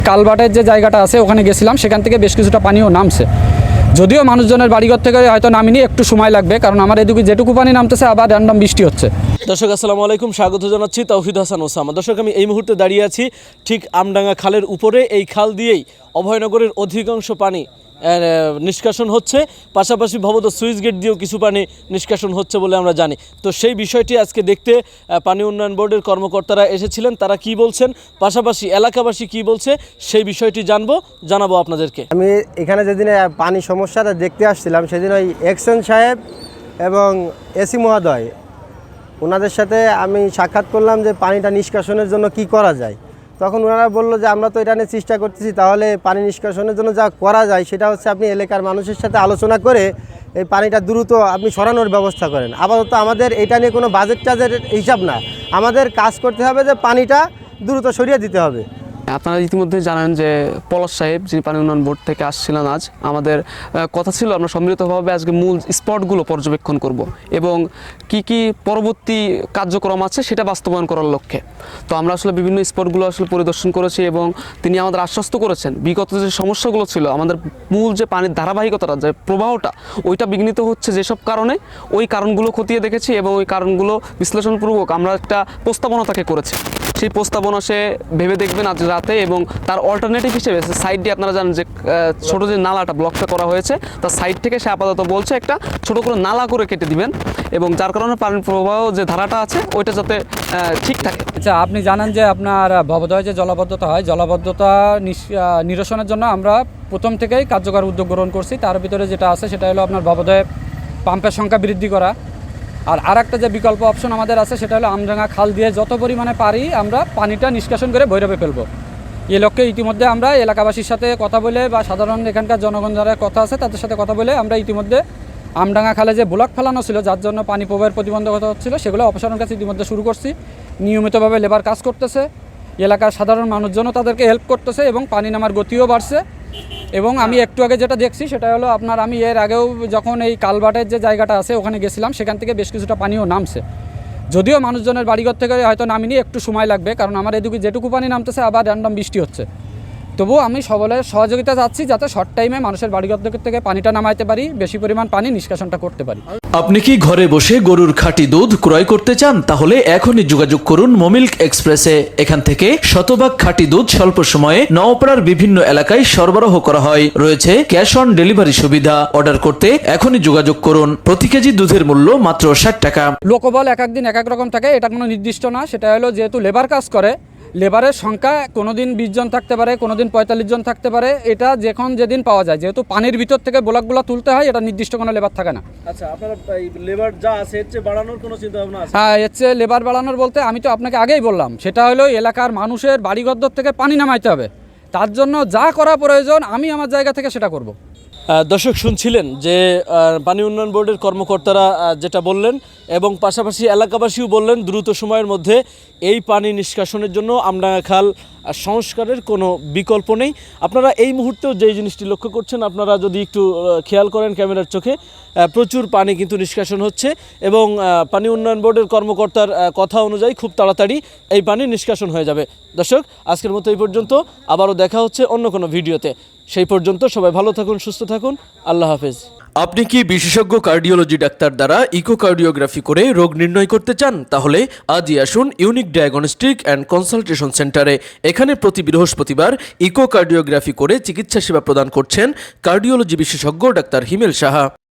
কালভার্টের যে জায়গাটা আছে ওখানে গেছিলাম, সেখান থেকে বেশ কিছুটা পানিও নামছে। যদিও মানুষজনের বাড়িঘর থেকে হয়তো নামিনি, একটু সময় লাগবে, কারণ আমার এদিকে যেটুকু পানি নামতেছে আবার র্যান্ডম বৃষ্টি হচ্ছে। দর্শক আসসালামু আলাইকুম, স্বাগত জানাচ্ছি তৌহিদ হাসান ওসামা। দর্শক, আমি এই মুহূর্তে দাঁড়িয়ে আছি ঠিক আমডাঙ্গা খালের উপরে। এই খাল দিয়েই অভয়নগরের অধিকাংশ পানি নিষ্কাশন হচ্ছে, পাশাপাশি ভবদ সুইচ গেট দিয়েও কিছু পানি নিষ্কাশন হচ্ছে বলে আমরা জানি। তো সেই বিষয়টি আজকে দেখতে পানি উন্নয়ন বোর্ডের কর্মকর্তারা এসেছিলেন। তারা কি বলছেন, পাশাপাশি এলাকাবাসী কি বলছে, সেই বিষয়টি জানাবো আপনাদেরকে। আমি এখানে যেদিন পানি সমস্যাটা দেখতে আসছিলাম, সেদিন ওই এক্সেন সাহেব এবং এসি মহোদয় ওনাদের সাথে আমি সাক্ষাৎ করলাম যে পানিটা নিষ্কাশনের জন্য কি করা যায়। তখন ওনারা বললো যে আমরা তো এটা নিয়ে চেষ্টা করতেছি, তাহলে পানি নিষ্কাশনের জন্য যা করা যায় সেটা হচ্ছে আপনি এলাকার মানুষের সাথে আলোচনা করে এই পানিটা দ্রুত আপনি সরানোর ব্যবস্থা করেন। আপাতত আমাদের এটা নিয়ে কোনো বাজেট টাজের হিসাব না, আমাদের কাজ করতে হবে যে পানিটা দ্রুত সরিয়ে দিতে হবে। আপনারা ইতিমধ্যে জানেন যে পলাশ সাহেব, যিনি পানি উন্নয়ন বোর্ড থেকে আসছিলেন, আজ আমাদের কথা ছিল আমরা সম্মিলিতভাবে আজকে মূল স্পটগুলো পর্যবেক্ষণ করব এবং কি পরবর্তী কার্যক্রম আছে সেটা বাস্তবায়ন করার লক্ষ্যে। তো আমরা আসলে বিভিন্ন স্পটগুলো আসলে পরিদর্শন করেছি এবং তিনি আমাদের আশ্বস্ত করেছেন বিগত যে সমস্যাগুলো ছিল, আমাদের মূল যে পানির ধারাবাহিকতাটা, যে প্রবাহটা, ওইটা বিঘ্নিত হচ্ছে যেসব কারণে, ওই কারণগুলো খতিয়ে দেখেছি এবং ওই কারণগুলো বিশ্লেষণপূর্বক আমরা একটা প্রস্তাবনা তাকে করেছি। সেই প্রস্তাবনা সে ভেবে দেখবেন আজ রাতে, এবং তার অল্টারনেটিভ হিসেবে সাইড দিয়ে আপনারা জানেন যে ছোটো যে নালাটা ব্লকটা করা হয়েছে, তার সাইড থেকে সে আপাতত বলছে একটা ছোটো করে নালা করে কেটে দিবেন, এবং যার কারণে পানির প্রবাহ যে ধারাটা আছে ওইটা যাতে ঠিক থাকে। আচ্ছা, আপনি জানেন যে আপনার ভবদয় যে জলাবদ্ধতা হয়, জলাবদ্ধতা নিরসনের জন্য আমরা প্রথম থেকেই কার্যকর উদ্যোগ গ্রহণ করছি। তার ভিতরে যেটা আছে সেটা হলো আপনার ভবদয়ে পাম্পের সংখ্যা বৃদ্ধি করা। আর একটা যে বিকল্প অপশন আমাদের আছে সেটা হলো আমডাঙ্গা খাল দিয়ে যত পরিমাণে পারি আমরা পানিটা নিষ্কাশন করে ভৈরবে ফেলবো। এই লক্ষ্যে ইতিমধ্যে আমরা এলাকাবাসীর সাথে কথা বলে বা সাধারণ এখানকার জনগণ যারা কথা আছে তাদের সাথে কথা বলে আমরা ইতিমধ্যে আমডাঙ্গা খালে যে ব্লক ফেলানো ছিল, যার জন্য পানি প্রবাহের প্রতিবন্ধকতা হচ্ছিল, সেগুলো অপসারণের কাছে ইতিমধ্যে শুরু করছি। নিয়মিতভাবে লেবার কাজ করতেছে, এলাকার সাধারণ মানুষজনও তাদেরকে হেল্প করতেছে এবং পানি নামার গতিও বাড়ছে। এবং আমি একটু আগে যেটা দেখছি সেটা হলো আপনার, আমি এর আগেও যখন এই কালভার্টের যে জায়গাটা আছে ওখানে গেছিলাম, সেখান থেকে বেশ কিছুটা পানিও নামছে। যদিও মানুষজনের বাড়িঘর থেকে হয়তো নামিনি, একটু সময় লাগবে, কারণ আমার এদিকে যেটুকু পানি নামতেছে আবার র্যান্ডম বৃষ্টি হচ্ছে। তবুও আমি সকলের সহযোগিতা চাচ্ছি যাতে শর্ট টাইমে মানুষের বাড়িঘর থেকে পানিটা নামাইতে পারি, বেশি পরিমাণ পানি নিষ্কাশনটা করতে পারি। আপনি কি ঘরে বসে গরুর খাঁটি দুধ ক্রয় করতে চান? তাহলে এখনই যোগাযোগ করুন মোমিল্ক এক্সপ্রেসে। এখান থেকে শতভাগ খাঁটি দুধ স্বল্প সময়ে নওপাড়ার বিভিন্ন এলাকায় সরবরাহ করা হয়। রয়েছে ক্যাশ অন ডেলিভারি সুবিধা। অর্ডার করতে এখনই যোগাযোগ করুন। প্রতি কেজি দুধের মূল্য মাত্র 60 টাকা। লোকবল এক একদিন এক এক রকম থাকে, এটা কোনো নির্দিষ্ট না। সেটা হলো যেহেতু লেবার কাজ করে, লেবারের সংখ্যা কোনো দিন 20 জন থাকতে পারে, কোনো দিন 45 জন থাকতে পারে, এটা যখন যেদিন পাওয়া যায়। যেহেতু পানির ভিতর থেকে ব্লকগুলো তুলতে হয়, এটা নির্দিষ্ট কোনো লেবার থাকে না। আচ্ছা, আপনারা লেবার যা আছে এর চেয়ে বাড়ানোর কোনো চিন্তা ভাবনা আছে? হ্যাঁ, এর চেয়ে লেবার বাড়ানোর বলতে আমি তো আপনাকে আগেই বললাম, সেটা হলো এলাকার মানুষের বাড়িঘর থেকে পানি নামাইতে হবে। তার জন্য যা করা প্রয়োজন আমি আমার জায়গা থেকে সেটা করব। দর্শক, শুনছিলেন যে পানি উন্নয়ন বোর্ডের কর্মকর্তারা যেটা বললেন, এবং পাশাপাশি এলাকাবাসীও বললেন দ্রুত সময়ের মধ্যে এই পানি নিষ্কাশনের জন্য আমডাঙ্গা খাল সংস্কারের কোনো বিকল্প নেই। আপনারা এই মুহূর্তেও যেই জিনিসটি লক্ষ্য করছেন, আপনারা যদি একটু খেয়াল করেন ক্যামেরার চোখে, প্রচুর পানি কিন্তু নিষ্কাশন হচ্ছে, এবং পানি উন্নয়ন বোর্ডের কর্মকর্তার কথা অনুযায়ী খুব তাড়াতাড়ি এই পানি নিষ্কাশন হয়ে যাবে। দর্শক, আজকের মতো এই পর্যন্ত, আবারও দেখা হচ্ছে অন্য কোনো ভিডিওতে। সেই পর্যন্ত সবাই ভালো থাকুন, সুস্থ থাকুন, আল্লাহ হাফেজ। আপনি কি বিশেষজ্ঞ কার্ডিওলজি ডাক্তার দ্বারা ইকোকার্ডিওগ্রাফি করে রোগ নির্ণয় করতে চান? তাহলে আজই আসুন ইউনিক ডায়াগনস্টিক অ্যান্ড কনসালটেশন সেন্টারে। এখানে প্রতি বৃহস্পতিবার ইকোকার্ডিওগ্রাফি করে চিকিৎসা সেবা প্রদান করছেন কার্ডিওলজি বিশেষজ্ঞ ডাক্তার হিমেল সাহা।